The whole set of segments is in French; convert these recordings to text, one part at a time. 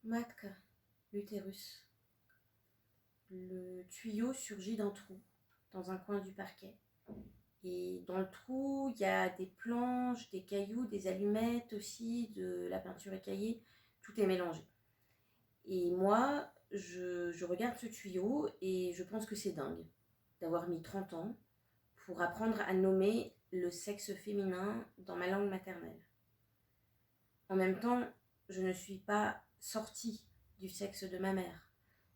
Matka, l'utérus. Le tuyau surgit d'un trou dans un coin du parquet. Et dans le trou, il y a des planches, des cailloux, des allumettes aussi, de la peinture écaillée. Tout est mélangé. Et moi, je regarde ce tuyau et je pense que c'est dingue d'avoir mis 30 ans pour apprendre à nommer le sexe féminin dans ma langue maternelle. En même temps, je ne suis pas sortie du sexe de ma mère.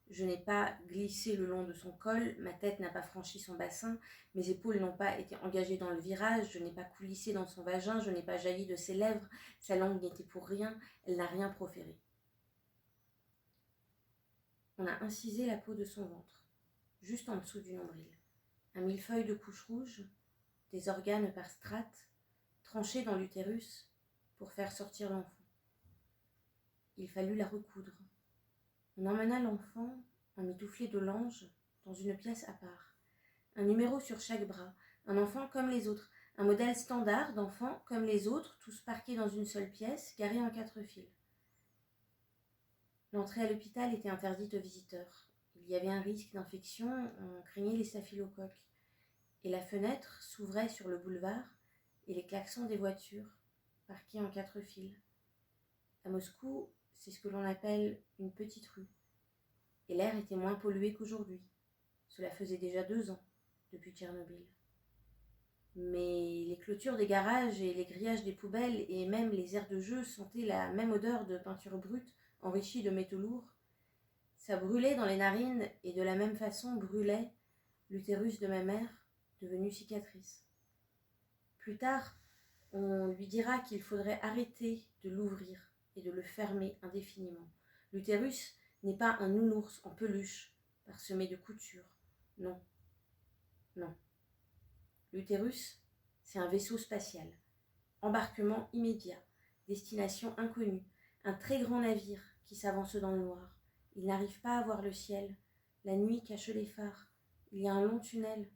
Je n'ai pas glissé le long de son col, ma tête n'a pas franchi son bassin, mes épaules n'ont pas été engagées dans le virage, je n'ai pas coulissé dans son vagin, je n'ai pas jailli de ses lèvres, sa langue n'était pour rien, elle n'a rien proféré. On a incisé la peau de son ventre, juste en dessous du nombril. Un millefeuille de couche rouge, des organes par strates, tranchés dans l'utérus pour faire sortir l'enfant. Il fallut la recoudre. On emmena l'enfant, emmitouflé de lange, dans une pièce à part. Un numéro sur chaque bras, un enfant comme les autres, un modèle standard d'enfant comme les autres, tous parqués dans une seule pièce, garés en 4 files. L'entrée à l'hôpital était interdite aux visiteurs. Il y avait un risque d'infection, on craignait les staphylocoques. Et la fenêtre s'ouvrait sur le boulevard et les klaxons des voitures, parquées en 4 files. À Moscou, c'est ce que l'on appelle une petite rue. Et l'air était moins pollué qu'aujourd'hui. Cela faisait déjà 2 ans depuis Tchernobyl. Mais les clôtures des garages et les grillages des poubelles et même les aires de jeu sentaient la même odeur de peinture brute enrichie de métaux lourds. Ça brûlait dans les narines et de la même façon brûlait l'utérus de ma mère, devenu cicatrice. Plus tard, on lui dira qu'il faudrait arrêter de l'ouvrir et de le fermer indéfiniment. L'utérus n'est pas un nounours en peluche parsemé de coutures. Non. Non. L'utérus, c'est un vaisseau spatial. Embarquement immédiat, destination inconnue, un très grand navire qui s'avance dans le noir. Il n'arrive pas à voir le ciel. La nuit cache les phares. Il y a un long tunnel.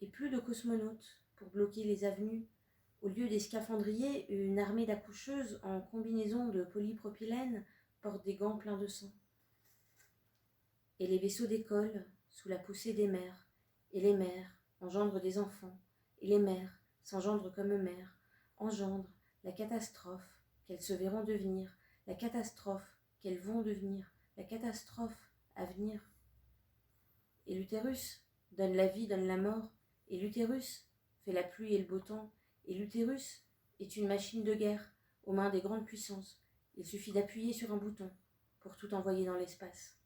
Et plus de cosmonautes pour bloquer les avenues. Au lieu des scaphandriers, une armée d'accoucheuses en combinaison de polypropylène porte des gants pleins de sang. Et les vaisseaux décollent sous la poussée des mères. Et les mères engendrent des enfants. Et les mères s'engendrent comme mères, engendrent la catastrophe qu'elles se verront devenir, la catastrophe qu'elles vont devenir, la catastrophe à venir. Et l'utérus donne la vie, donne la mort. Et l'utérus fait la pluie et le beau temps. Et l'utérus est une machine de guerre aux mains des grandes puissances. Il suffit d'appuyer sur un bouton pour tout envoyer dans l'espace.